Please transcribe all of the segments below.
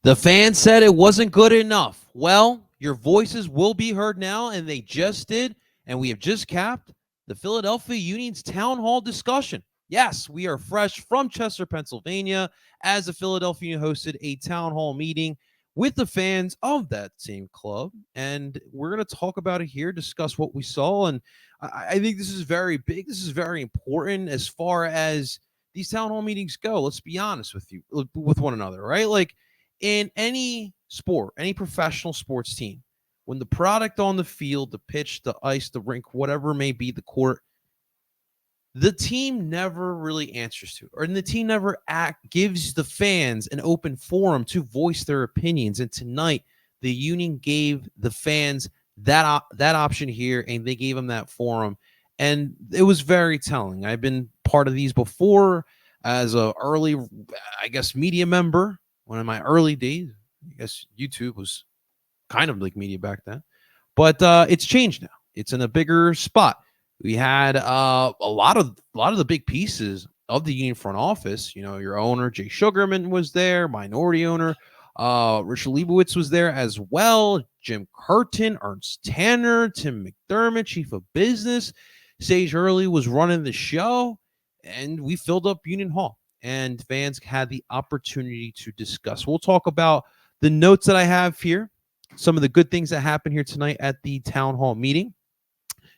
The fans said it wasn't good enough. Well, your voices will be heard now, and they just did. And we have just capped the Philadelphia Union's town hall discussion. Yes, we are fresh from Chester, Pennsylvania, as the Philadelphia Union hosted a town hall meeting with the fans of that same club. And we're going to talk about it here, discuss what we saw. And I think this is very big. This is very important as far as these town hall meetings go. Let's be honest with one another, right? Like, in any sport, any professional sports team, when the product on the field, the pitch, the ice, the rink, whatever may be, the court, the team never really answers to it, or the team never gives the fans an open forum to voice their opinions. And tonight, the Union gave the fans that option here, and they gave them that forum, and it was very telling. I've been part of these before as a early, I guess, media member. One of my early days, I guess YouTube was kind of like media back then, but it's changed now. It's in a bigger spot. We had a lot of the big pieces of the Union front office. You know, your owner Jay Sugarman was there, minority owner Richard Leibowitz was there as well. Jim Curtin, Ernst Tanner, Tim McDermott, chief of business, Sage Hurley was running the show, and we filled up Union Hall. And fans had the opportunity to discuss. We'll talk about the notes that I have here, some of the good things that happened here tonight at the town hall meeting.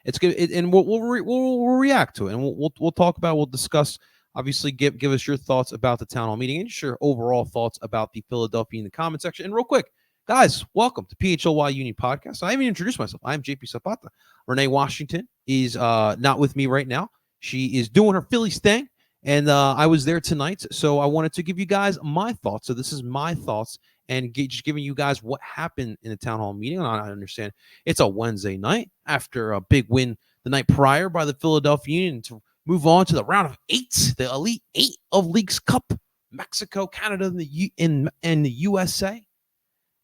It's good, and we'll react to it, and we'll talk about. We'll discuss. Obviously, give us your thoughts about the town hall meeting and your overall thoughts about the Philadelphia in the comment section. And real quick, guys, welcome to PHLY Union Podcast. I haven't even introduced myself. I'm JP Zapata. Renee Washington is not with me right now. She is doing her Phillies thing. And I was there tonight, so I wanted to give you guys my thoughts. So this is my thoughts, and just giving you guys what happened in the town hall meeting. I understand it's a Wednesday night after a big win the night prior by the Philadelphia Union to move on to the round of 8, the Elite 8 of Leagues Cup, Mexico, Canada, and the USA.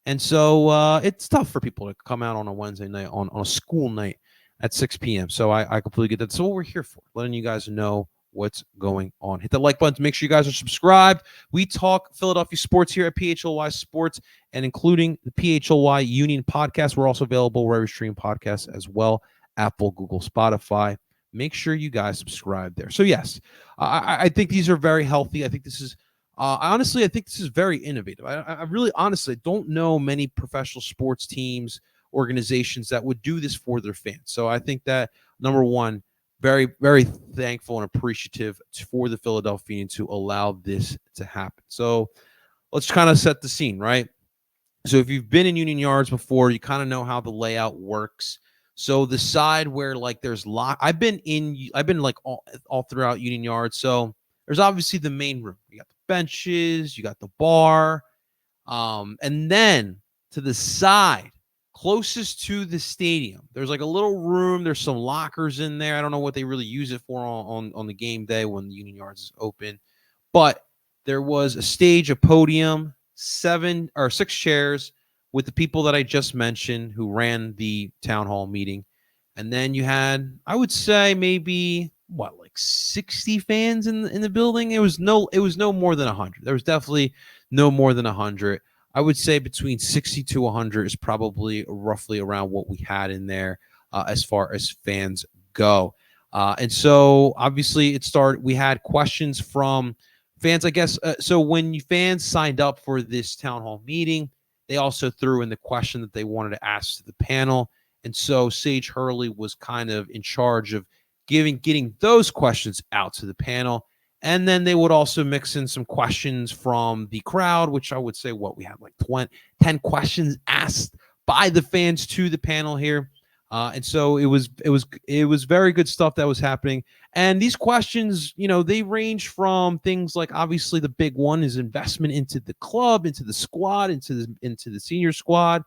And so it's tough for people to come out on a Wednesday night, on a school night at 6 p.m. So I completely get that. So what we're here for, letting you guys know what's going on. Hit the like button to make sure you guys are subscribed. We talk Philadelphia sports here at PHLY Sports, and including the PHLY Union podcast. We're also available wherever you stream podcasts as well, Apple, Google, Spotify. Make sure you guys subscribe there. So yes, I think these are very healthy. I think this is honestly, I think this is very innovative. I really honestly don't know many professional sports teams, organizations that would do this for their fans. So I think that, number one, very, very thankful and appreciative for the Philadelphia to allow this to happen. So let's kind of set the scene, right? So if you've been in Union Yards before, you kind of know how the layout works. So the side where like there's I've been like all throughout Union Yards. So there's obviously the main room. You got the benches, you got the bar, and then to the side, closest to the stadium, there's like a little room. There's some lockers in there. I don't know what they really use it for on the game day when the Union Yards is open, but there was a stage, a podium, 6 chairs with the people that I just mentioned who ran the town hall meeting. And then you had, I would say, maybe like 60 fans in the building. It was no more than 100. There was definitely no more than 100. I would say between 60 to 100 is probably roughly around what we had in there as far as fans go. And so obviously we had questions from fans, I guess. So when fans signed up for this town hall meeting, they also threw in the question that they wanted to ask to the panel. And so Sage Hurley was kind of in charge of getting those questions out to the panel. And then they would also mix in some questions from the crowd, which I would say we had like 10 questions asked by the fans to the panel here. And so it was very good stuff that was happening. And these questions, they range from things like, obviously the big one is investment into the club, into the squad, into the senior squad.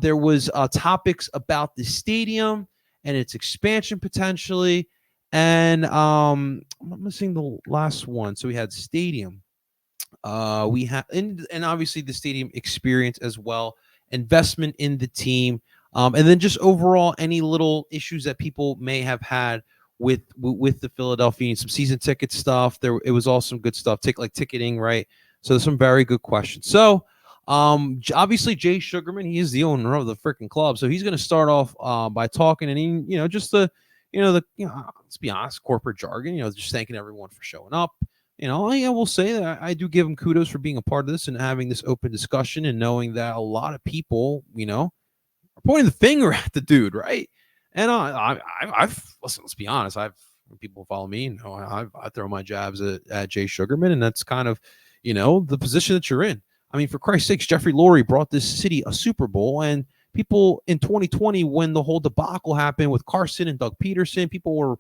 There was topics about the stadium and its expansion potentially. And I'm missing the last one. So we had stadium. We had and obviously the stadium experience as well, investment in the team, and then just overall any little issues that people may have had with the Philadelphia, some season ticket stuff. It was all some good stuff, like ticketing, right? So there's some very good questions. So Obviously Jay Sugarman, he is the owner of the freaking club, so he's going to start off by talking, and he, just let's be honest, corporate jargon, just thanking everyone for showing up. I will say that I do give him kudos for being a part of this and having this open discussion and knowing that a lot of people, are pointing the finger at the dude, right? And I've listen. Let's be honest. When people follow me, I throw my jabs at Jay Sugarman, and that's kind of, the position that you're in. I mean, for Christ's sakes, Jeffrey Lurie brought this city a Super Bowl, and people in 2020, when the whole debacle happened with Carson and Doug Peterson, people were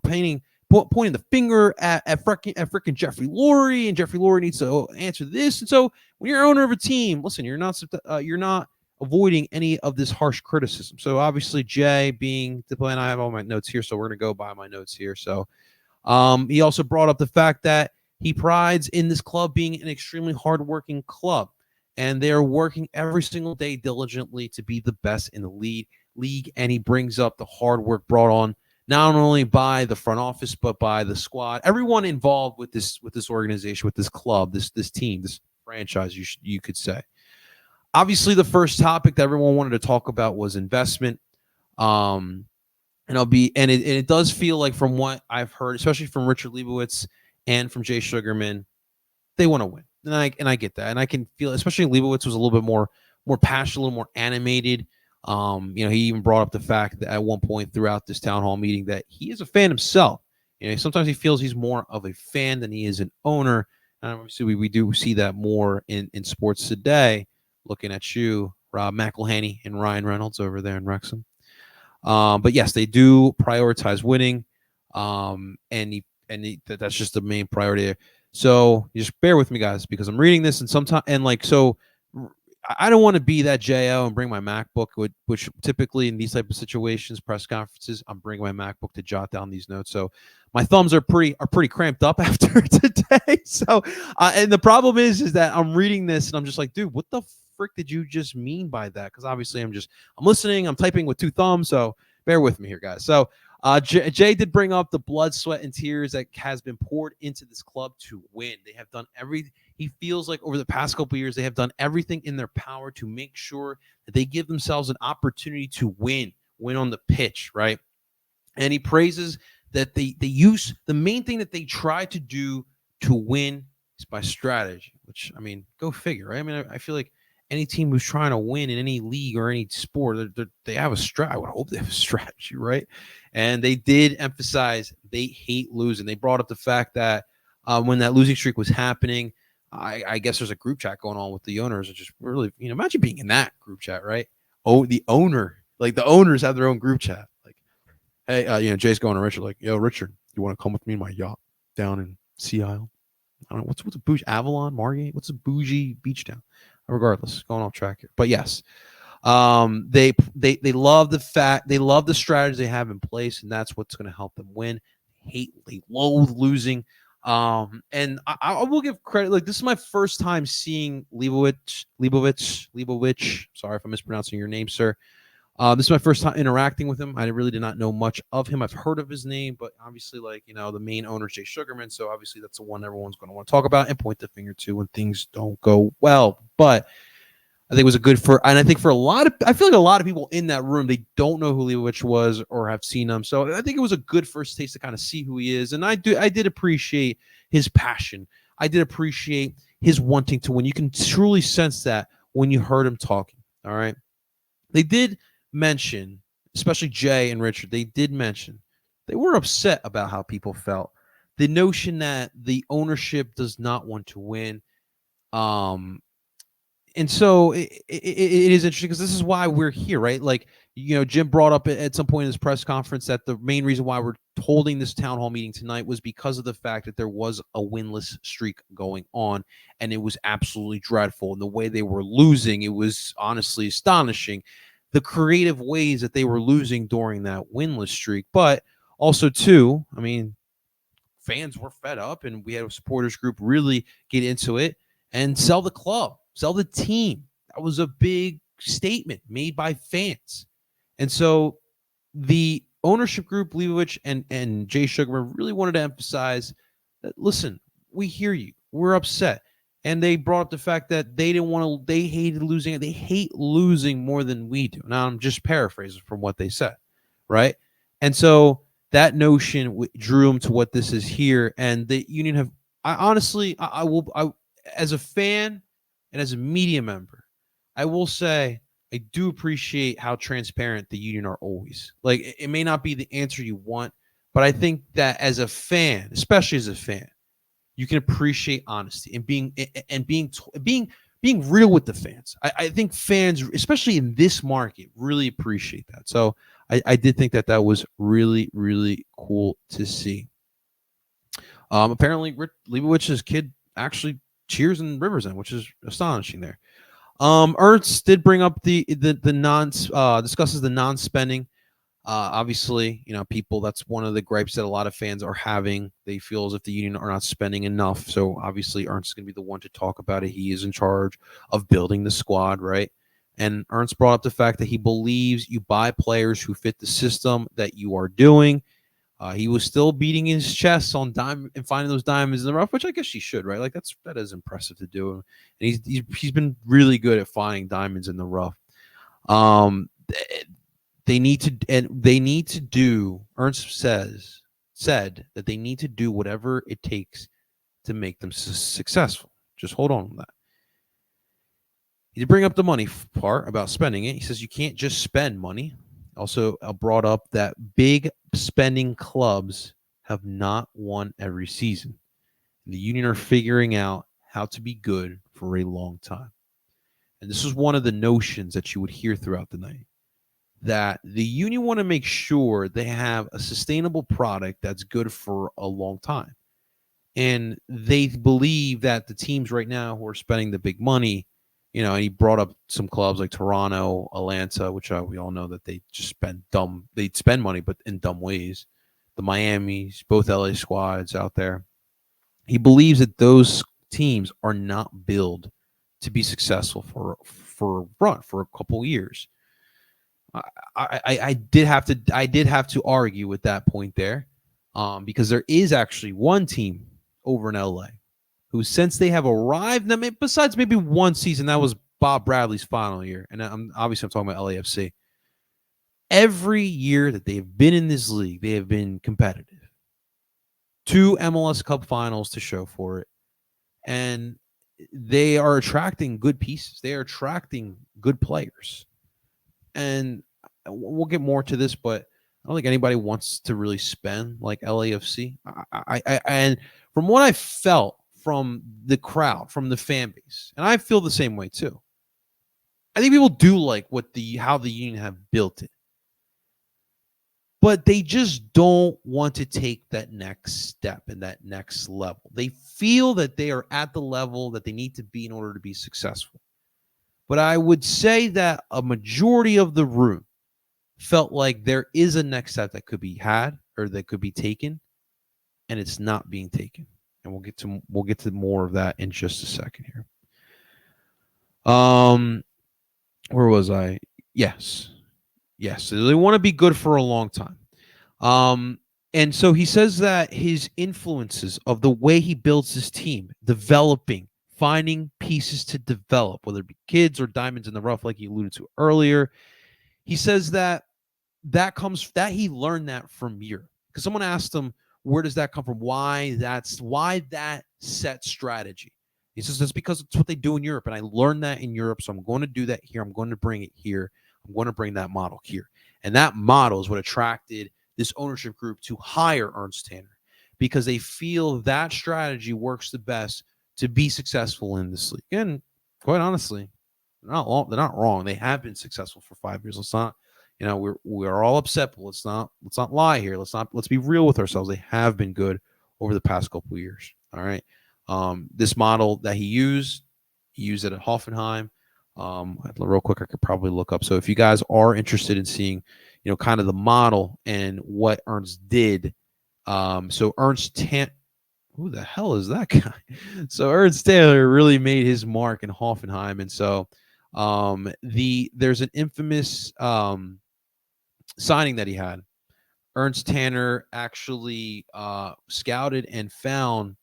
pointing the finger at freaking Jeffrey Lurie, and Jeffrey Lurie needs to answer this. And so, when you're owner of a team, listen, you're not avoiding any of this harsh criticism. So obviously Jay being the plan, I have all my notes here, so we're going to go by my notes here. So he also brought up the fact that he prides in this club being an extremely hardworking club, and they're working every single day diligently to be the best in the league. And he brings up the hard work brought on not only by the front office, but by the squad, everyone involved with this organization, with this club, this team, this franchise, you could say. Obviously, the first topic that everyone wanted to talk about was investment. And it does feel like, from what I've heard, especially from Richard Leibowitz and from Jay Sugarman, they want to win. And I get that. And I can feel, especially Leibowitz was a little bit more passionate, a little more animated. He even brought up the fact that at one point throughout this town hall meeting that he is a fan himself. Sometimes he feels he's more of a fan than he is an owner. And obviously we do see that more in sports today. Looking at you, Rob McElhenney and Ryan Reynolds over there in Wrexham. But yes, they do prioritize winning. That's just the main priority there. So just bear with me, guys, because I'm reading this, and sometimes, so I don't want to be that JO and bring my MacBook, which typically in these type of situations, press conferences, I'm bringing my MacBook to jot down these notes. So my thumbs are pretty cramped up after today. So, and the problem is that I'm reading this and I'm just like, dude, what the frick did you just mean by that? Because obviously I'm listening, I'm typing with two thumbs. So bear with me here, guys. So Jay did bring up the blood, sweat, and tears that has been poured into this club to win. They have done everything. He feels like over the past couple of years, they have done everything in their power to make sure that they give themselves an opportunity to win on the pitch, right? And he praises that they use the main thing that they try to do to win is by strategy, which, I mean, go figure, right? I mean, I feel like any team who's trying to win in any league or any sport, they have a strategy. I would hope they have a strategy, right? And they did emphasize they hate losing. They brought up the fact that when that losing streak was happening, I guess there's a group chat going on with the owners. It's just really, imagine being in that group chat, right? Oh, the owners have their own group chat. Like, hey, Jay's going to Richard, like, yo, Richard, you want to come with me in my yacht down in Sea Isle? I don't know, what's a bougie, Avalon, Margate? What's a bougie beach town? Regardless, going off track here, but yes, they love the strategy they have in place, and that's what's going to help them win. They loathe losing, and I will give credit. Like, this is my first time seeing Leibowitz. Sorry if I'm mispronouncing your name, sir. This is my first time interacting with him. I really did not know much of him. I've heard of his name, but obviously, the main owner is Jay Sugarman, so obviously that's the one everyone's going to want to talk about and point the finger to when things don't go well. But I think it was I think for I feel like a lot of people in that room, they don't know who Leibowitz was or have seen him. So I think it was a good first taste to kind of see who he is. And I did appreciate his passion. I did appreciate his wanting to win. You can truly sense that when you heard him talking. All right. They did mention, especially Jay and Richard, they did mention they were upset about how people felt. The notion that the ownership does not want to win. And so it is interesting because this is why we're here, right? Like, Jim brought up at some point in his press conference that the main reason why we're holding this town hall meeting tonight was because of the fact that there was a winless streak going on, and it was absolutely dreadful. And the way they were losing, it was honestly astonishing. The creative ways that they were losing during that winless streak, but also too, I mean, fans were fed up, and we had a supporters group really get into it and sell the club, sell the team. That was a big statement made by fans. And so the ownership group, Leibowitz and Jay Sugarman, really wanted to emphasize that, listen, we hear you. We're upset. And they brought up the fact that they didn't want to, they hated losing. They hate losing more than we do. Now, I'm just paraphrasing from what they said, right? And so that notion drew them to what this is here. And the union have, I honestly, I will, as a fan and as a media member, I will say, I do appreciate how transparent the union are always. Like, it may not be the answer you want, but I think that as a fan, especially as a fan, you can appreciate honesty and being real with the fans. I think fans, especially in this market, really appreciate that. So I did think that that was really, really cool to see. Apparently, Leibowitz's kid actually cheers in Riversend, which is astonishing there. Ernst did bring up the non discusses the non-spending. Obviously, you know, people, that's one of the gripes that a lot of fans are having. They feel as if the union are not spending enough. So obviously, Ernst is going to be the one to talk about it. He is in charge of building the squad, right? And Ernst brought up the fact that he believes you buy players who fit the system that you are doing. He was still beating his chest on diamond and finding those diamonds in the rough, which I guess he should, right? Like that is impressive to do, and he's been really good at finding diamonds in the rough. They need to do. Ernst said that they need to do whatever it takes to make them successful. Just hold on to that. He did bring up the money part about spending it. He says you can't just spend money. Also brought up that big spending clubs have not won every season. The union are figuring out how to be good for a long time. And this is one of the notions that you would hear throughout the night, that the union want to make sure they have a sustainable product that's good for a long time. And they believe that the teams right now who are spending the big money, you know, and he brought up some clubs like Toronto, Atlanta, which we all know that they just they spend money, but in dumb ways. The Miamis, both LA squads out there. He believes that those teams are not built to be successful for a run for a couple years. I did have to argue with that point there, because there is actually one team over in LA who, since they have arrived, now besides maybe one season, that was Bob Bradley's final year, and I'm talking about LAFC. Every year that they've been in this league, they have been competitive. 2 MLS Cup finals to show for it, and they are attracting good pieces. They are attracting good players, and we'll get more to this, but I don't think anybody wants to really spend like LAFC. And from what I felt from the crowd, from the fan base, and I feel the same way too, I think people do like how the union have built it, but they just don't want to take that next step and that next level. They feel that they are at the level that they need to be in order to be successful. But I would say that a majority of the room felt like there is a next step that could be had or that could be taken, and it's not being taken. And we'll get to more of that in just a second here. Where was I? Yes. So they want to be good for a long time. And so he says that his influences of the way he builds his team, developing, finding pieces to develop, whether it be kids or diamonds in the rough, like he alluded to earlier. He says that he learned that from Europe, because someone asked him, where does that come from? Why that set strategy? He says that's because it's what they do in Europe, and I learned that in Europe, so I'm going to do that here. I'm going to bring it here. I'm going to bring that model here. And that model is what attracted this ownership group to hire Ernst Tanner, because they feel that strategy works the best to be successful in this league. And quite honestly, they're not wrong. They have been successful for 5 years. Let's not, you know, we're all upset, but let's not lie here. Let's be real with ourselves. They have been good over the past couple of years. All right. This model that he used it at Hoffenheim. Real quick, I could probably look up. So if you guys are interested in seeing, you know, kind of the model and what Ernst did, so Ernst Tanner, who the hell is that guy? So Ernst Tanner really made his mark in Hoffenheim, and so there's an infamous signing that he had. Ernst Tanner actually scouted and found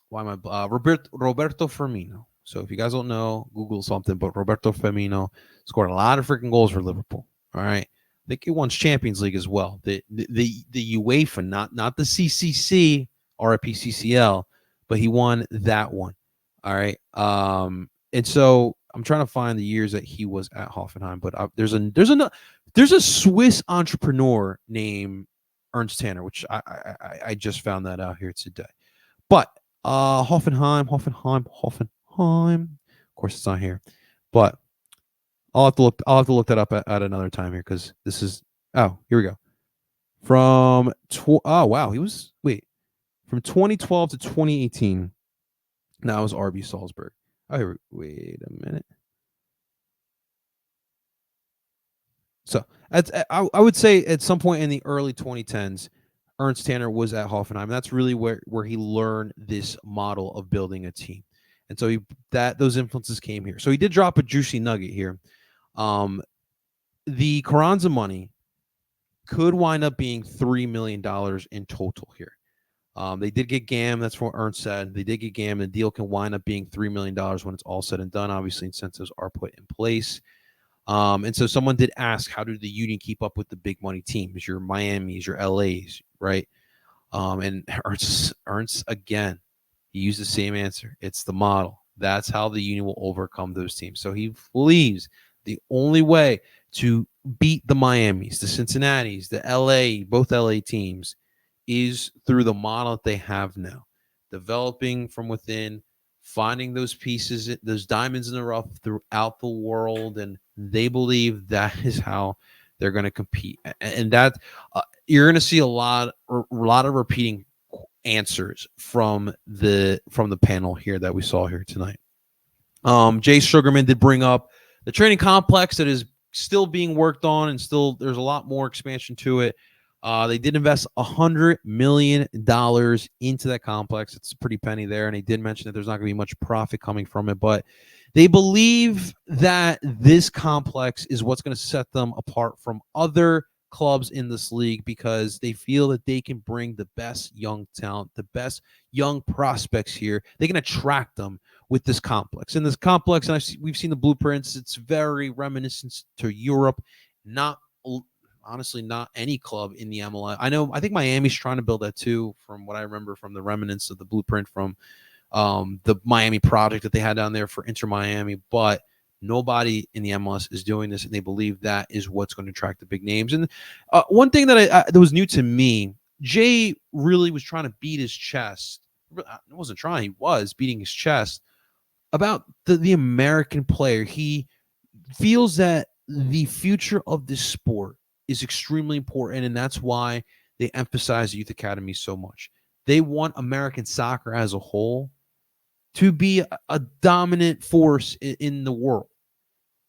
why am I Roberto Firmino. So if you guys don't know, Google something. But Roberto Firmino scored a lot of freaking goals for Liverpool. All right, I think he won Champions League as well. The UEFA, not the CCC or PCCL, but he won that one. All right. And so I'm trying to find the years that he was at Hoffenheim, but there's a Swiss entrepreneur named Ernst Tanner, which I just found that out here today. But Hoffenheim. Of course, it's not here, but I'll have to look. I'll have to look that up at another time here because this is. Oh, here we go. Oh wow, he was from 2012 to 2018. Now it was RB Salzburg. Oh, wait a minute. So I would say at some point in the early 2010s, Ernst Tanner was at Hoffenheim. That's really where he learned this model of building a team. And so those influences came here. So he did drop a juicy nugget here. The Carranza money could wind up being $3 million in total here. They did get GAM. That's what Ernst said. They did get GAM. The deal can wind up being $3 million when it's all said and done. Obviously, incentives are put in place. And so someone did ask, how did the Union keep up with the big money teams, your Miamis, your LAs, right? And Ernst again, he used the same answer. It's the model. That's how the Union will overcome those teams. So he believes the only way to beat the Miamis, the Cincinnatis, the LA, both LA teams, is through the model that they have now, developing from within, finding those pieces, those diamonds in the rough throughout the world, and they believe that is how they're going to compete. And that you're going to see a lot of repeating answers from the panel here that we saw here tonight. Jay Sugarman did bring up the training complex that is still being worked on, and still there's a lot more expansion to it. They did invest $100 million into that complex. It's a pretty penny there. And they did mention that there's not going to be much profit coming from it, but they believe that this complex is what's going to set them apart from other clubs in this league, because they feel that they can bring the best young talent, the best young prospects here. They can attract them with this complex. And this complex, and we've seen the blueprints, it's very reminiscent to Europe, honestly, not any club in the MLS. I think Miami's trying to build that too, from what I remember from the remnants of the blueprint from the Miami project that they had down there for Inter Miami. But nobody in the MLS is doing this, and they believe that is what's going to attract the big names. And one thing that that was new to me, Jay really was trying to beat his chest. He wasn't trying, he was beating his chest about the American player. He feels that the future of this sport is extremely important, and that's why they emphasize youth academies so much. They want American soccer as a whole to be a dominant force in the world,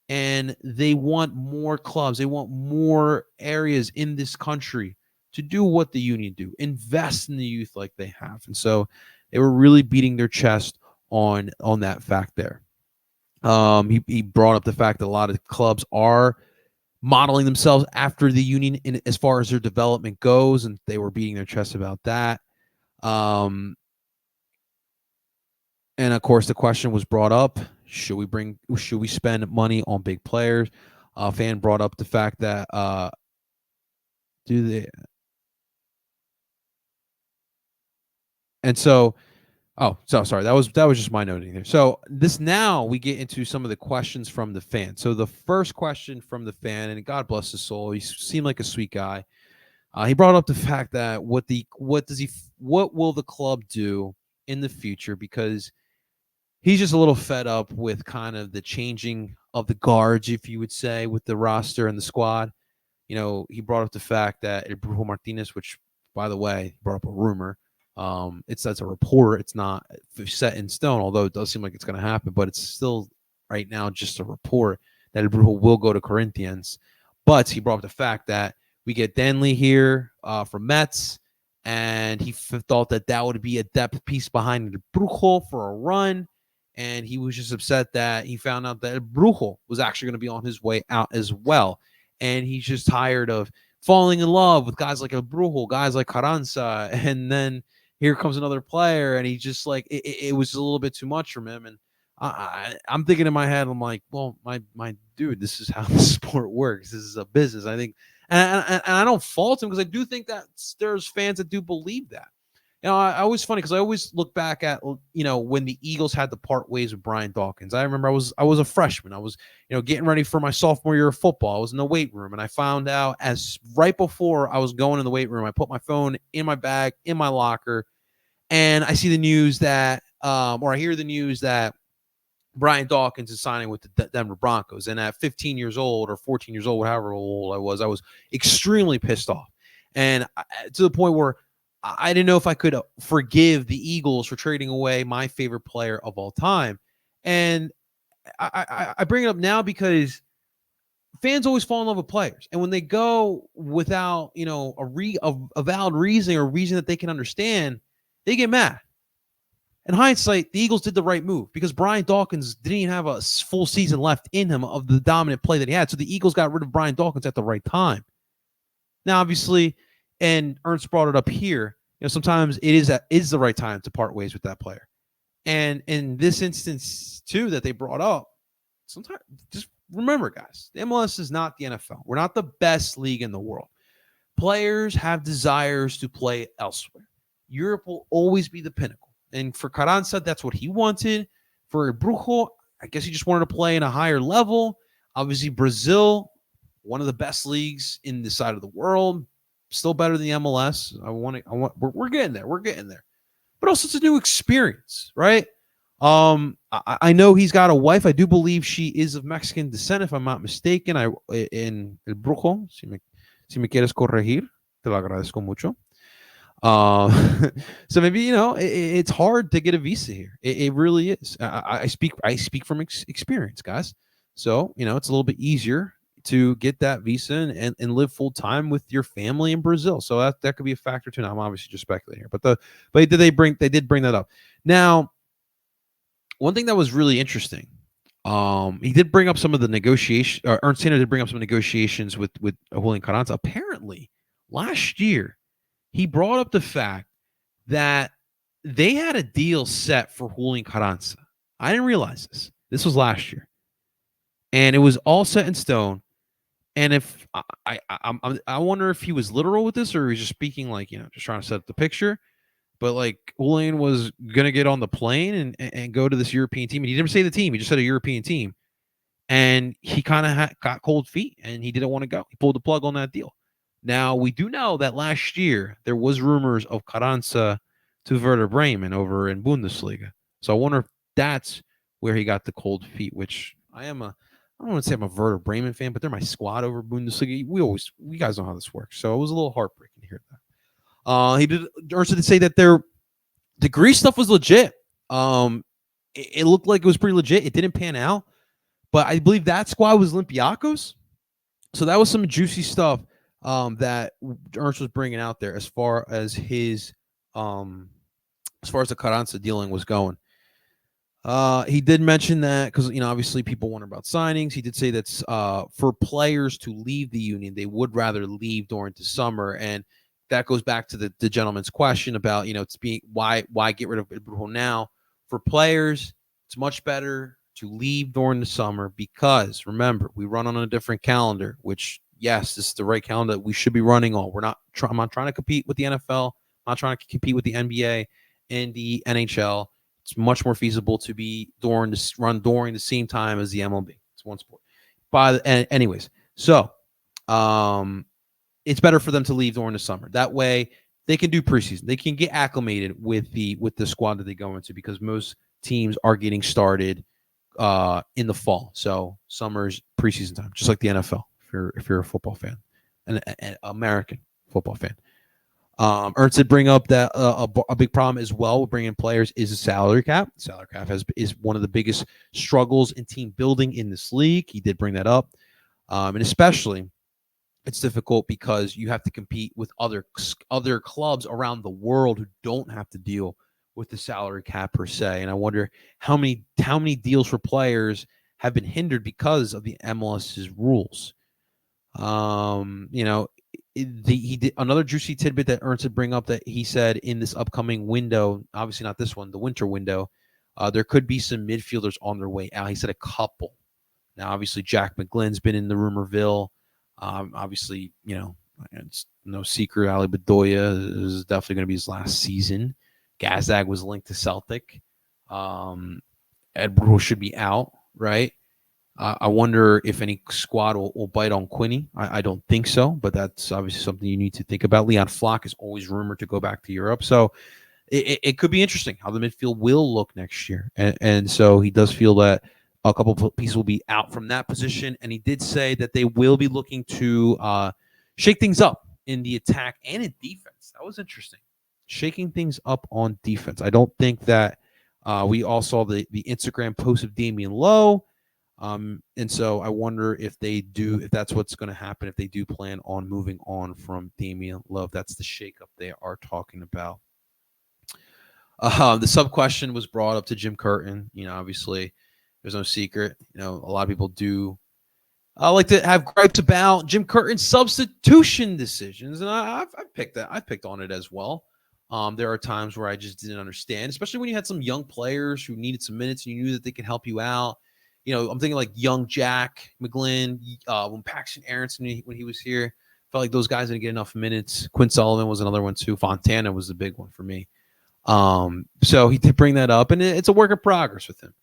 and they want more clubs, they want more areas in this country to do what the Union do, invest in the youth like they have. And so they were really beating their chest on that fact there. He brought up the fact that a lot of clubs are modeling themselves after the Union as far as their development goes, and they were beating their chest about that. And of course, the question was brought up: should we spend money on big players? Fan brought up the fact that do they? And so, sorry, that was just my noting there. So now we get into some of the questions from the fan. So the first question from the fan, and God bless his soul, he seemed like a sweet guy. He brought up the fact that what will the club do in the future, because he's just a little fed up with kind of the changing of the guards, if you would say, with the roster and the squad. He brought up the fact that Brujo Martinez, which, by the way, brought up a rumor. That's a report. It's not set in stone, although it does seem like it's going to happen, but it's still right now just a report that El Brujo will go to Corinthians. But he brought up the fact that we get Danley here from Mets, and he thought that would be a depth piece behind El Brujo for a run. And he was just upset that he found out that El Brujo was actually going to be on his way out as well. And he's just tired of falling in love with guys like El Brujo, guys like Carranza, and then here comes another player, and he just like it was a little bit too much from him. And I'm thinking in my head, I'm like, well, my dude, this is how the sport works. This is a business. I think, and I don't fault him because I do think that there's fans that do believe that. I always funny because I always look back at when the Eagles had to part ways with Brian Dawkins. I remember I was a freshman. I was getting ready for my sophomore year of football. I was in the weight room, and I found out as right before I was going in the weight room, I put my phone in my bag in my locker, and I see the news that or I hear the news that Brian Dawkins is signing with the Denver Broncos. And at 15 years old or 14 years old, however old I was extremely pissed off, and to the point where I didn't know if I could forgive the Eagles for trading away my favorite player of all time. And I bring it up now because fans always fall in love with players. And when they go without, a valid reason or reason that they can understand, they get mad. In hindsight, the Eagles did the right move because Brian Dawkins didn't even have a full season left in him of the dominant play that he had. So the Eagles got rid of Brian Dawkins at the right time. Now, obviously, and Ernst brought it up here, sometimes it is the right time to part ways with that player. And in this instance, too, that they brought up, sometimes just remember, guys, the MLS is not the NFL. We're not the best league in the world. Players have desires to play elsewhere. Europe will always be the pinnacle. And for Carranza, that's what he wanted. For Brujo, I guess he just wanted to play in a higher level. Obviously, Brazil, one of the best leagues in this side of the world, still better than the MLS. We're getting there. We're getting there. But also, it's a new experience, right? I know he's got a wife. I do believe she is of Mexican descent, if I'm not mistaken. En El Brujo, si me quieres corregir, te lo agradezco mucho. So maybe it's hard to get a visa here. It really is. I speak from experience, guys. So it's a little bit easier to get that visa and live full time with your family in Brazil. So that could be a factor too. Now I'm obviously just speculating here, but they did bring that up. Now, one thing that was really interesting, he did bring up some of the negotiation. Ernst did bring up some negotiations with Julian Carranza. Apparently, last year he brought up the fact that they had a deal set for Julian Carranza. I didn't realize this. This was last year, and it was all set in stone. And if I wonder if he was literal with this, or he was just speaking like just trying to set up the picture. But like Julian was gonna get on the plane and go to this European team, and he didn't say the team; he just said a European team. And he kind of got cold feet, and he didn't want to go. He pulled the plug on that deal. Now we do know that last year there was rumors of Carranza to Werder Bremen over in Bundesliga. So I wonder if that's where he got the cold feet. Which I don't want to say I'm a Werder Bremen fan, but they're my squad over Bundesliga. We guys know how this works. So it was a little heartbreaking to hear that. He did also say that the Greece stuff was legit. It looked like it was pretty legit. It didn't pan out, but I believe that squad was Olympiacos. So that was some juicy stuff that Ernst was bringing out there as far as his as far as the Carranza dealing was going. He did mention that because obviously people wonder about signings. He did say that for players to leave the union, they would rather leave during the summer, and that goes back to the gentleman's question about it's being why get rid of Brujo now. For players, it's much better to leave during the summer because remember we run on a different calendar. Which yes, this is the right calendar that we should be running on. I'm not trying to compete with the NFL. I'm not trying to compete with the NBA and the NHL. It's much more feasible to be during the same time as the MLB. It's one sport. Anyways, so it's better for them to leave during the summer. That way they can do preseason. They can get acclimated with the squad that they go into because most teams are getting started in the fall. So summer's preseason time, just like the NFL. If you're a football fan, an American football fan. Ernst did bring up that a big problem as well with bringing players is a salary cap. Salary cap is one of the biggest struggles in team building in this league. He did bring that up, and especially it's difficult because you have to compete with other clubs around the world who don't have to deal with the salary cap per se. And I wonder how many deals for players have been hindered because of the MLS's rules. he did another juicy tidbit that Ernst would bring up, that he said in this upcoming window, obviously not this one, the winter window, there could be some midfielders on their way out. He said a couple. Now, obviously, Jack McGlynn's been in the rumorville. Obviously, it's no secret Ali Bedoya is definitely going to be his last season. Gazdag was linked to Celtic. Ed Brule should be out, right? I wonder if any squad will bite on Quinny. I don't think so, but that's obviously something you need to think about. Leon Flock is always rumored to go back to Europe. So it could be interesting how the midfield will look next year. And so he does feel that a couple of pieces will be out from that position. And he did say that they will be looking to shake things up in the attack and in defense. That was interesting. Shaking things up on defense. I don't think that we all saw the Instagram post of Damian Lowe. And so I wonder if that's what's going to happen, if they do plan on moving on from Damian Lowe. That's the shakeup they are talking about. The sub question was brought up to Jim Curtin. Obviously, there's no secret. A lot of people do like to have gripes about Jim Curtin's substitution decisions, and I've picked that. I've picked on it as well. There are times where I just didn't understand, especially when you had some young players who needed some minutes and you knew that they could help you out. I'm thinking like young Jack McGlynn, when Paxton Aronson, when he was here, felt like those guys didn't get enough minutes. Quinn Sullivan was another one too. Fontana was the big one for me. So he did bring that up, and it's a work in progress with him.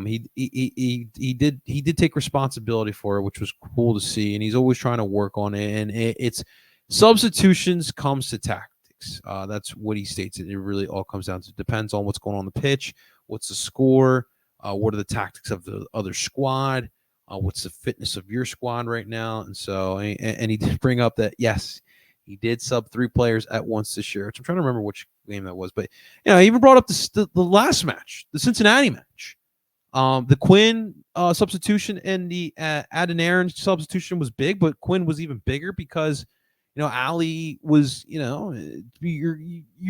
He did take responsibility for it, which was cool to see, and he's always trying to work on it. And it's substitutions comes to tactics. That's what he states. It really all comes down to, depends on what's going on the pitch, what's the score. What are the tactics of the other squad? What's the fitness of your squad right now? And so, and he did bring up that, yes, he did sub 3 players at once this year, which I'm trying to remember which game that was. But, he even brought up the last match, the Cincinnati match. The Quinn substitution and the Adeniran substitution was big, but Quinn was even bigger because, Ali was, you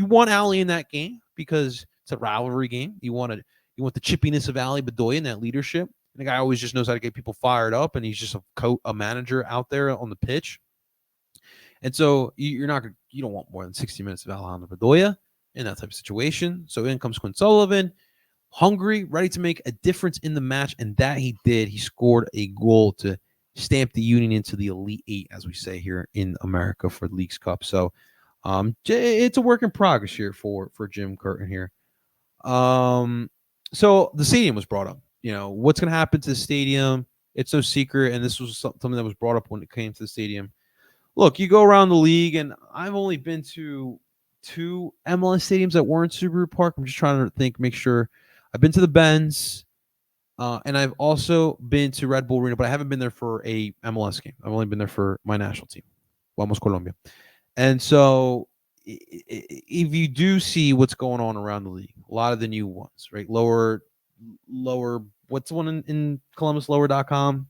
want Ali in that game because it's a rivalry game. You want the chippiness of Ali Bedoya and that leadership. And the guy always just knows how to get people fired up, and he's just a manager out there on the pitch. And so you don't want more than 60 minutes of Alejandro Bedoya in that type of situation. So in comes Quinn Sullivan, hungry, ready to make a difference in the match, and that he did. He scored a goal to stamp the Union into the Elite Eight, as we say here in America, for the Leagues Cup. So it's a work in progress here for Jim Curtin here. So the stadium was brought up. What's going to happen to the stadium? It's no secret, and this was something that was brought up when it came to the stadium. Look, you go around the league, and I've only been to 2 MLS stadiums that weren't Subaru Park. I'm just trying to make sure. I've been to the Benz, and I've also been to Red Bull Arena, but I haven't been there for a MLS game. I've only been there for my national team, Vamos Colombia. And so if you do see what's going on around the league, a lot of the new ones, right? Lower, what's the one in Columbus, lower.com?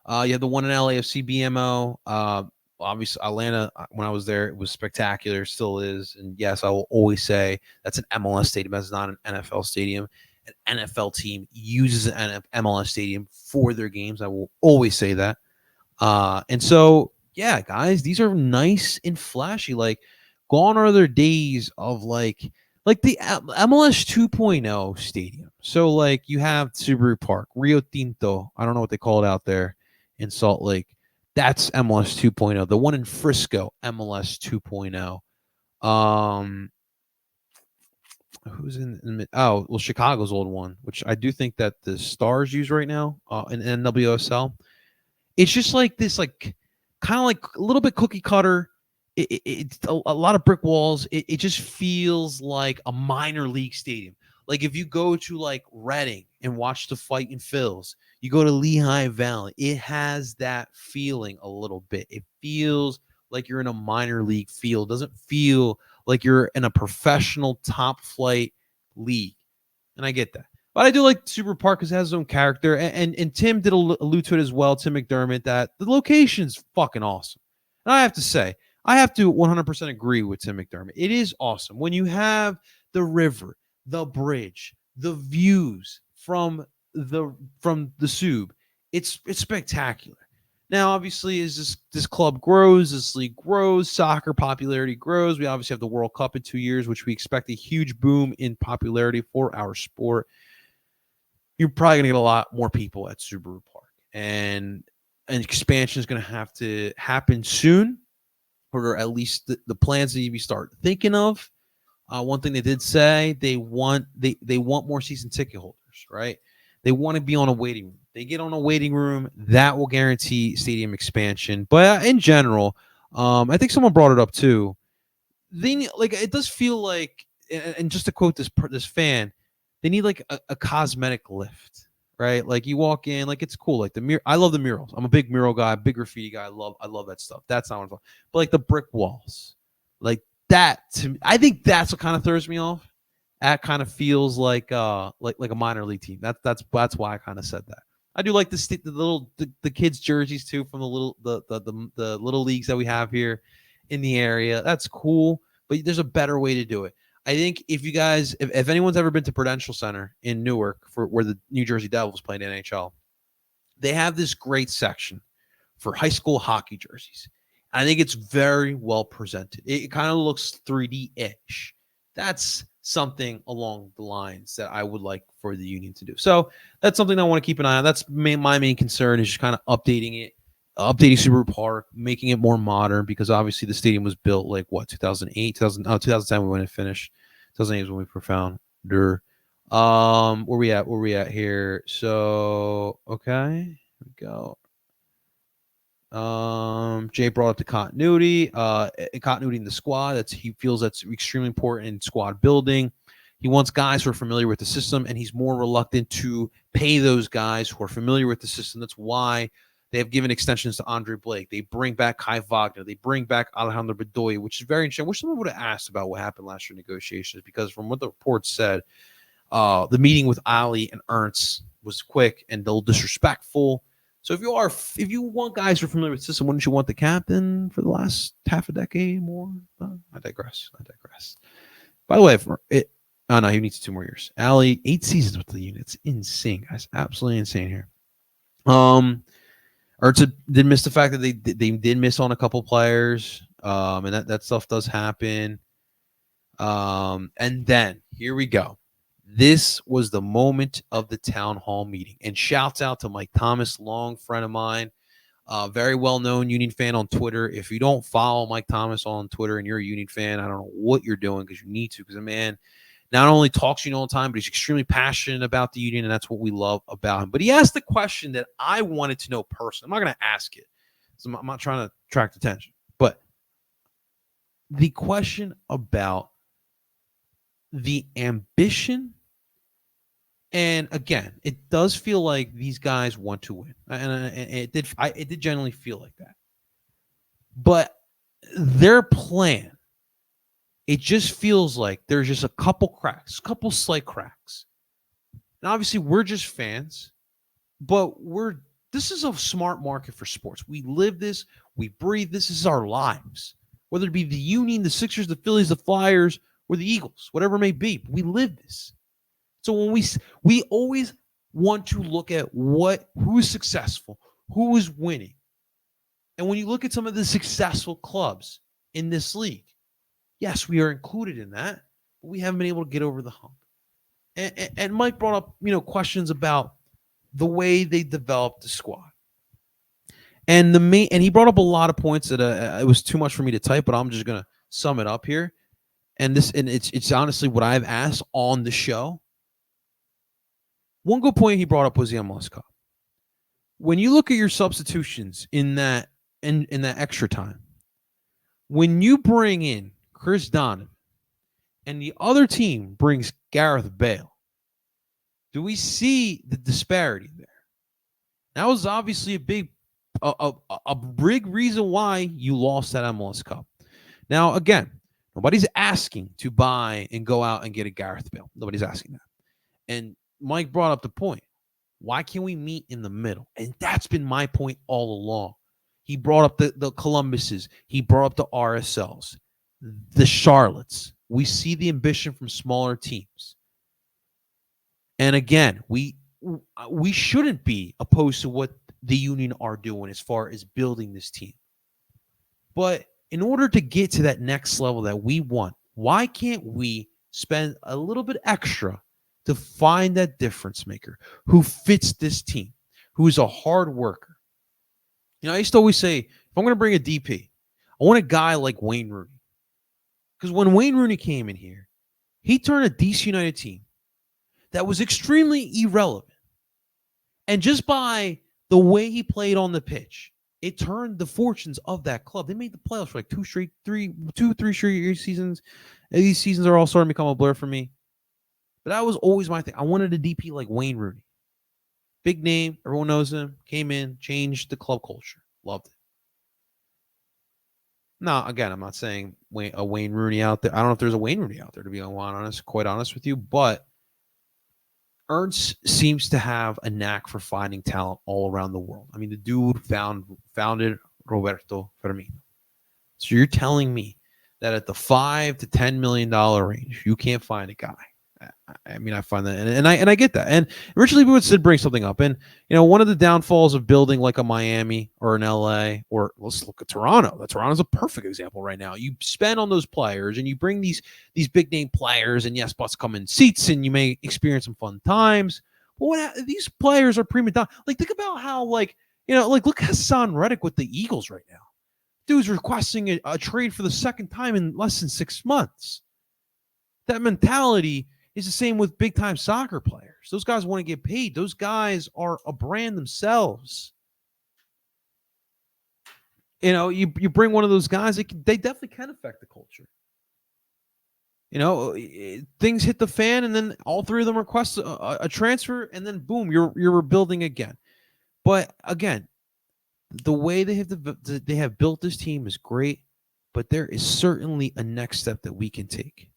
You have the one in LAFC BMO. Obviously, Atlanta, when I was there, it was spectacular, still is. And yes, I will always say that's an MLS stadium. That's not an NFL stadium. An NFL team uses an MLS stadium for their games. I will always say that. And so, yeah, guys, these are nice and flashy. Like, gone are their days of like the MLS 2.0 stadium. So, like, you have Subaru Park, Rio Tinto. I don't know what they call it out there in Salt Lake. That's MLS 2.0. The one in Frisco, MLS 2.0. Who's in Chicago's old one, which I do think that the Stars use right now in NWSL. It's just like this, like kind of like a little bit cookie cutter. It's a lot of brick walls. It just feels like a minor league stadium. Like if you go to like Reading and watch the Fightin' Phils, you go to Lehigh Valley, it has that feeling a little bit. It feels like you're in a minor league field. It doesn't feel like you're in a professional top flight league. And I get that. But I do like Super Park because it has its own character. And Tim did allude to it as well, Tim McDermott, that the location's fucking awesome. And I have to say, I have to 100% agree with Tim McDermott. It is awesome. When you have the river, the bridge, the views from the Sub, it's spectacular. Now, obviously, as this club grows, this league grows, soccer popularity grows. We obviously have the World Cup in 2 years, which we expect a huge boom in popularity for our sport. You're probably going to get a lot more people at Subaru Park, and an expansion is going to have to happen soon, or at least the plans that you start thinking of. One thing they did say, they want more season ticket holders, right? They want to be on a waiting room. They get on a waiting room, that will guarantee stadium expansion. But in general, I think someone brought it up too. It does feel like, and just to quote this fan, they need like a cosmetic lift, right? Like you walk in, like it's cool. Like I love the murals. I'm a big mural guy, big graffiti guy. I love that stuff. That's not what I'm talking. But like the brick walls, like that to me, I think that's what kind of throws me off. That kind of feels like a minor league team. That's why I kind of said that. I do like the kids jerseys too from the little leagues that we have here in the area. That's cool, but there's a better way to do it. I think if anyone's ever been to Prudential Center in Newark for where the New Jersey Devils played NHL, they have this great section for high school hockey jerseys. I think it's very well presented. It kind of looks 3D-ish. That's something along the lines that I would like for the Union to do. So that's something I want to keep an eye on. That's my main concern, is just kind of updating Subaru Park, making it more modern, because obviously the stadium was built like 2008, 2010 we went and finished. 2008 is when we profound. Where we at here? So okay, here we go. Jay brought up the continuity in the squad. He feels that's extremely important in squad building. He wants guys who are familiar with the system, and he's more reluctant to pay those guys who are familiar with the system. That's why they have given extensions to Andre Blake. They bring back Kai Wagner. They bring back Alejandro Bedoya, which is very interesting. I wish someone would have asked about what happened last year in negotiations, because from what the report said, the meeting with Ali and Ernst was quick and a little disrespectful. So if you want guys who are familiar with the system, wouldn't you want the captain for the last half a decade more? I digress. By the way, no, he needs 2 more years. Ali, 8 seasons with the unit. It's insane, guys. Absolutely insane here. Ernst did miss the fact that they did miss on a couple players, and that stuff does happen. And then here we go. This was the moment of the town hall meeting. And shouts out to Mike Thomas, long friend of mine, very well-known Union fan on Twitter. If you don't follow Mike Thomas on Twitter and you're a Union fan, I don't know what you're doing, because you need to, because the man not only talks Union all the time, but he's extremely passionate about the Union, and that's what we love about him. But he asked the question that I wanted to know personally. I'm not going to ask it, so I'm not trying to attract attention. But the question about the ambition, and again, it does feel like these guys want to win, and it did generally feel like that. But their plan, it just feels like there's just a couple slight cracks. And obviously, we're just fans, but this is a smart market for sports. We live this, we breathe this. This is our lives. Whether it be the Union, the Sixers, the Phillies, the Flyers, or the Eagles, whatever it may be, we live this. So when we always want to look at who is successful, who is winning. And when you look at some of the successful clubs in this league, yes, we are included in that, but we haven't been able to get over the hump. And Mike brought up, questions about the way they developed the squad. And he brought up a lot of points that it was too much for me to type, but I'm just going to sum it up here. And it's honestly what I've asked on the show. One good point he brought up was the MLS Cup. When you look at your substitutions in that extra time, when you bring in Chris Donovan and the other team brings Gareth Bale, do we see the disparity there? That was obviously a big reason why you lost that MLS Cup. Now, again, nobody's asking to buy and go out and get a Gareth Bale. Nobody's asking that. And Mike brought up the point. Why can't we meet in the middle? And that's been my point all along. He brought up the Columbuses. He brought up the RSLs, the Charlottes. We see the ambition from smaller teams. And again, we shouldn't be opposed to what the Union are doing as far as building this team. But in order to get to that next level that we want, why can't we spend a little bit extra to find that difference maker who fits this team, who is a hard worker? I used to always say, if I'm going to bring a DP, I want a guy like Wayne Rooney. Because when Wayne Rooney came in here, he turned a DC United team that was extremely irrelevant. And just by the way he played on the pitch, it turned the fortunes of that club. They made the playoffs for like three straight seasons. And these seasons are all starting to become a blur for me. But that was always my thing. I wanted a DP like Wayne Rooney. Big name. Everyone knows him. Came in, changed the club culture. Loved it. Now, again, I'm not saying a Wayne Rooney out there. I don't know if there's a Wayne Rooney out there, to be quite honest with you. But Ernst seems to have a knack for finding talent all around the world. I mean, the dude founded Roberto Firmino. So you're telling me that at the $5 to $10 million range, you can't find a guy? I mean, I find that, and I get that. And Rich Leibowitz did bring something up, and one of the downfalls of building like a Miami or an LA, or let's look at Toronto. Toronto's a perfect example right now. You spend on those players, and you bring these big name players, and yes, butts come in seats, and you may experience some fun times. But these players are prima donna. Like, think about how look at Hassan Reddick with the Eagles right now. Dude's requesting a trade for the second time in less than 6 months. That mentality is the same with big-time soccer players. Those guys want to get paid. Those guys are a brand themselves. You bring one of those guys, they definitely can affect the culture. Things hit the fan, and then all three of them request a transfer, and then boom, you're rebuilding again. But again, the way they have built this team is great, but there is certainly a next step that we can take.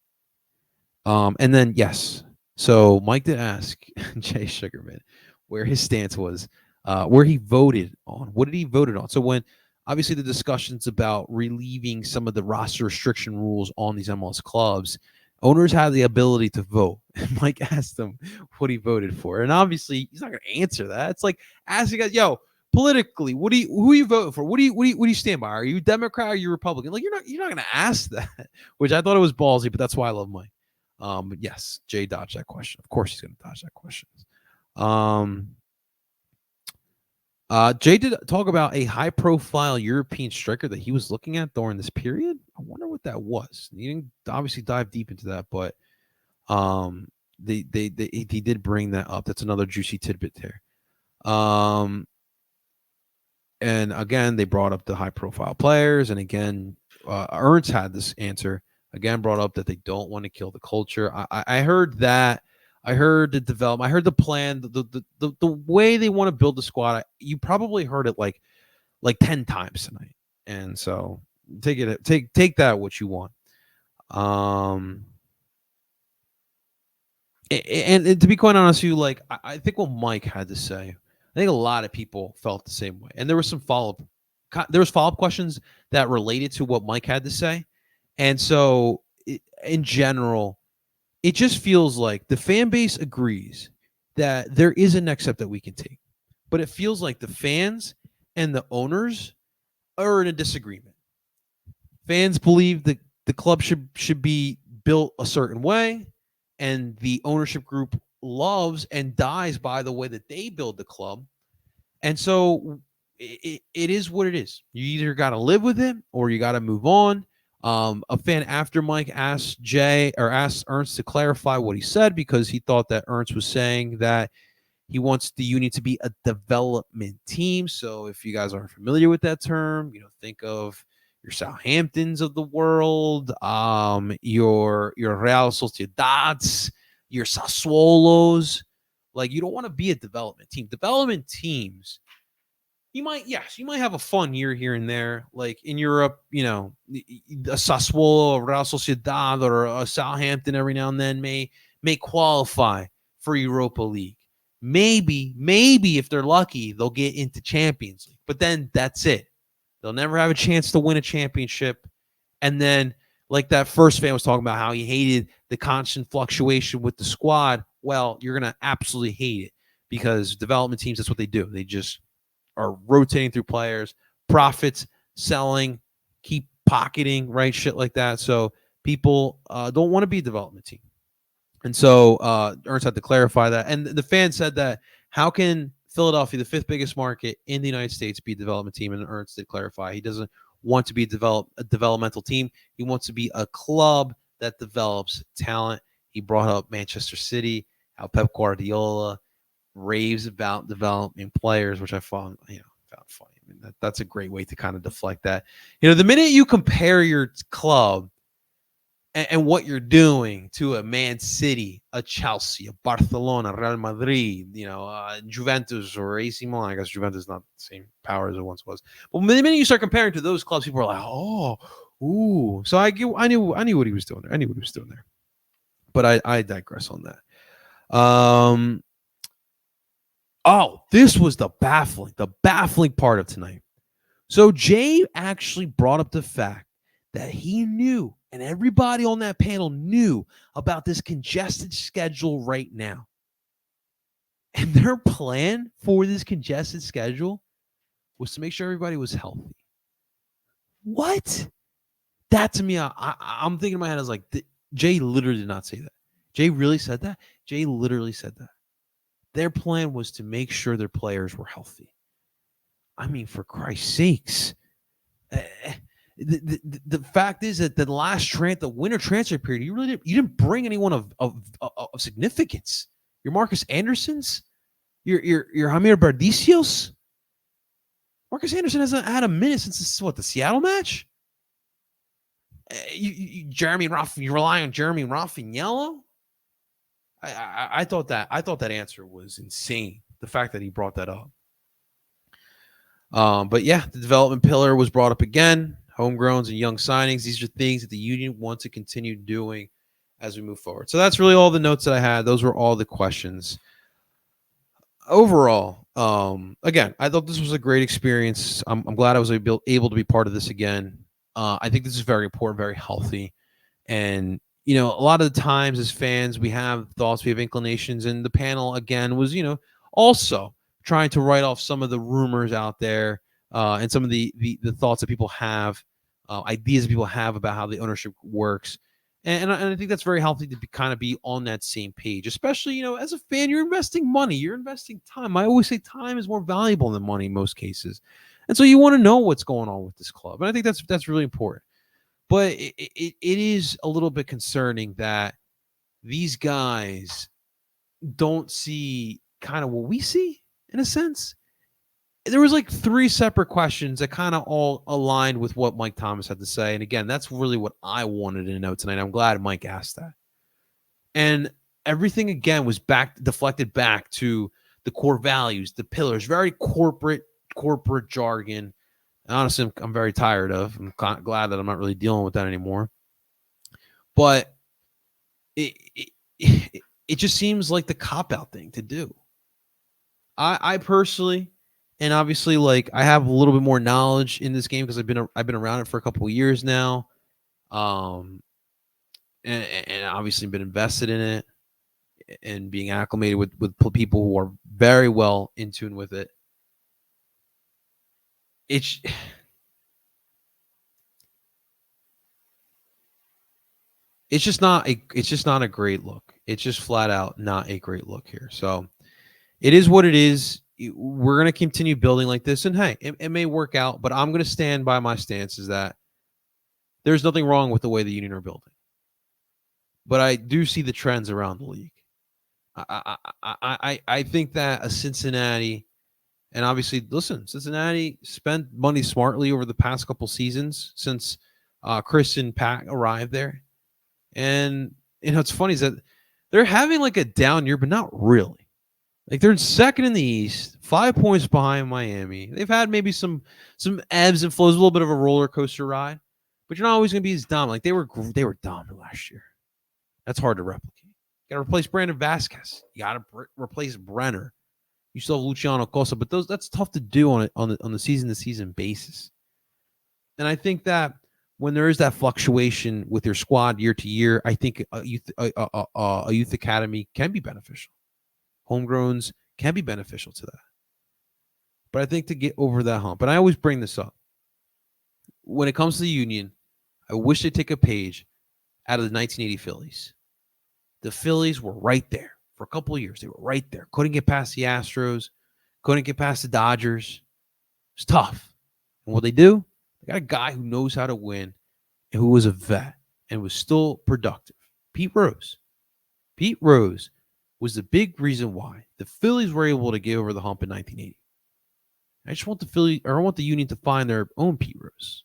And then, yes, so Mike did ask Jay Sugarman where his stance was, where he voted on. What did he vote on? So when, obviously, the discussions about relieving some of the roster restriction rules on these MLS clubs, owners have the ability to vote. And Mike asked him what he voted for. And obviously, he's not going to answer that. It's like asking guys, politically, who are you voting for? What do you stand by? Are you Democrat? Or are you Republican? Like, you're not going to ask that, which I thought it was ballsy, but that's why I love Mike. But yes, Jay dodged that question. Of course he's going to dodge that question. Jay did talk about a high-profile European striker that he was looking at during this period. I wonder what that was. He didn't obviously dive deep into that, but he did bring that up. That's another juicy tidbit there. And again, they brought up the high-profile players, and again, Ernst had this answer. Again, brought up that they don't want to kill the culture. I heard that. I heard the development. I heard the plan. The way they want to build the squad. You probably heard it like 10 times tonight. And so take that what you want. And to be quite honest with you, I think what Mike had to say, I think a lot of people felt the same way. And there was some follow-up questions that related to what Mike had to say. And so, in general, it just feels like the fan base agrees that there is a next step that we can take. But it feels like the fans and the owners are in a disagreement. Fans believe that the club should be built a certain way, and the ownership group loves and dies by the way that they build the club. And so, it is what it is. You either got to live with it or you got to move on. A fan after Mike asked Ernst to clarify what he said, because he thought that Ernst was saying that he wants the Union to be a development team. So if you guys aren't familiar with that term, think of your Southamptons of the world, your Real Sociedades, your Sassuolos. Like, you don't want to be a development team. Development teams, you might have a fun year here and there, like in Europe, a Sassuolo, a Real Sociedad, or a Southampton every now and then may qualify for Europa League. Maybe if they're lucky, they'll get into Champions League, but then that's it. They'll never have a chance to win a championship. And then, like that first fan was talking about how he hated the constant fluctuation with the squad. Well, you're going to absolutely hate it, because development teams, that's what they do. They just are rotating through players, profits, selling, keep pocketing, right? Shit like that. So people don't want to be a development team. And so Ernst had to clarify that. And the fan said that, how can Philadelphia, the fifth biggest market in the United States, be a development team? And Ernst did clarify he doesn't want to be a developmental team. He wants to be a club that develops talent. He brought up Manchester City, how Pep Guardiola raves about developing players, which I found funny. I mean, that's a great way to kind of deflect that. The minute you compare your club and what you're doing to a Man City, a Chelsea, a Barcelona, Real Madrid, Juventus or AC Milan. I guess Juventus is not the same power as it once was. But the minute you start comparing to those clubs, people are like, "Oh, ooh." So I knew what he was doing there. I knew what he was doing there. But I digress on that. This was the baffling part of tonight. So Jay actually brought up the fact that he knew, and everybody on that panel knew about this congested schedule right now. And their plan for this congested schedule was to make sure everybody was healthy. What? That to me, I'm thinking in my head, I was like, Jay literally did not say that. Jay really said that? Jay literally said that. Their plan was to make sure their players were healthy. I mean, for Christ's sakes. The fact is that the winter transfer period, you didn't bring anyone of significance. Your Marcus Andersons, your Javier Bardicios. Marcus Anderson hasn't had a minute since the Seattle match. You rely on Jeremy Raffagnello. I thought that answer was insane. The fact that he brought that up. But yeah, the development pillar was brought up again. Homegrowns and young signings. These are things that the union wants to continue doing as we move forward. So that's really all the notes that I had. Those were all the questions. Overall, again, I thought this was a great experience. I'm glad I was able to be part of this again. I think this is very important, very healthy. And, a lot of the times as fans, we have thoughts, we have inclinations. And the panel, again, was, also trying to write off some of the rumors out there and some of the thoughts that people have, ideas that people have about how the ownership works. And I think that's very healthy to kind of be on that same page, especially, as a fan, you're investing money, you're investing time. I always say time is more valuable than money in most cases. And so you want to know what's going on with this club. And I think that's really important. But it is a little bit concerning that these guys don't see kind of what we see in a sense. There was like 3 separate questions that kind of all aligned with what Mike Thomas had to say. And again, that's really what I wanted to know tonight. I'm glad Mike asked that. And everything again was deflected back to the core values, the pillars, very corporate jargon. And honestly, I'm very tired of. I'm glad that I'm not really dealing with that anymore. But it just seems like the cop-out thing to do. I personally, and obviously, like, I have a little bit more knowledge in this game because I've been around it for a couple of years now, and obviously been invested in it and being acclimated with people who are very well in tune with it. It's just not a great look. It's just flat out not a great look here. So it is what it is. We're going to continue building like this. And hey, it may work out, but I'm going to stand by my stance is that there's nothing wrong with the way the Union are building. But I do see the trends around the league. I think that a Cincinnati, and obviously, listen, Cincinnati spent money smartly over the past couple seasons since Chris and Pat arrived there. And, it's funny is that they're having like a down year, but not really. Like they're second in the East, 5 points behind Miami. They've had maybe some ebbs and flows, a little bit of a roller coaster ride, but you're not always going to be as dominant. Like they were dominant last year. That's hard to replicate. You got to replace Brandon Vasquez. You got to replace Brenner. You still have Luciano Costa, but that's tough to do on the season to season basis. And I think that when there is that fluctuation with your squad year to year, I think a youth academy can be beneficial. Homegrowns can be beneficial to that. But I think to get over that hump, and I always bring this up, when it comes to the Union, I wish they'd take a page out of the 1980 Phillies. The Phillies were right there for a couple of years. They were right there. Couldn't get past the Astros. Couldn't get past the Dodgers. It's tough. And what they do, they got a guy who knows how to win and who was a vet and was still productive. Pete Rose. Pete Rose was the big reason why the Phillies were able to get over the hump in 1980. I just want I want the Union to find their own Pete Rose.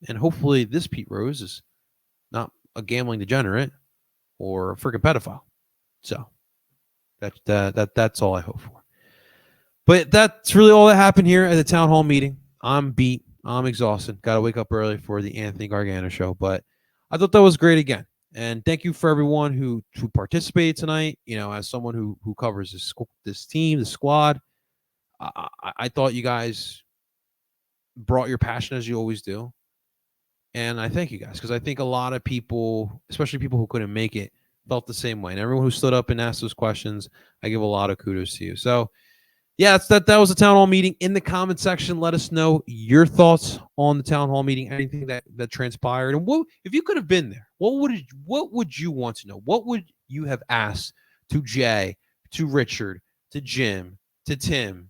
And hopefully this Pete Rose is not a gambling degenerate or a freaking pedophile. So that's all I hope for. But that's really all that happened here at the town hall meeting. I'm beat. I'm exhausted. Got to wake up early for the Anthony Gargano show. But I thought that was great again. And thank you for everyone who participated tonight. You know, as someone who covers this team, the squad, I thought you guys brought your passion as you always do. And I thank you guys because I think a lot of people, especially people who couldn't make it, felt the same way. And everyone who stood up and asked those questions, I give a lot of kudos to you. So, yeah, that was a town hall meeting. In the comment section, let us know your thoughts on the town hall meeting, anything that transpired. And what, if you could have been there, what would you want to know? What would you have asked to Jay, to Richard, to Jim, to Tim?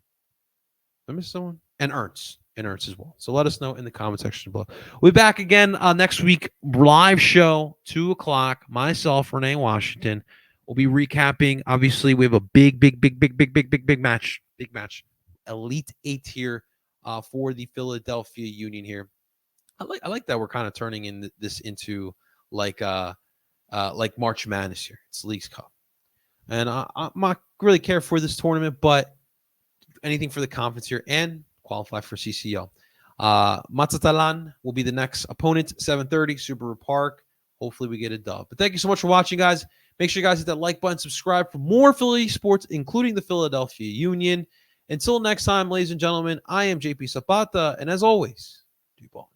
Did I miss someone? And Ernst as well. So let us know in the comment section below. We'll be back again next week. Live show, 2:00. Myself, Renee Washington. We'll be recapping. Obviously, we have a big match. Big match. Elite 8 here for the Philadelphia Union here. I like that we're kind of turning this into like March Madness here. It's Leagues Cup. And I'm not really care for this tournament, but anything for the conference here and qualify for CCL. Mazatlan will be the next opponent, 7:30, Subaru Park. Hopefully we get a dub. But thank you so much for watching, guys. Make sure you guys hit that like button, subscribe for more Philly sports, including the Philadelphia Union. Until next time, ladies and gentlemen, I am JP Zapata, and as always, do ball.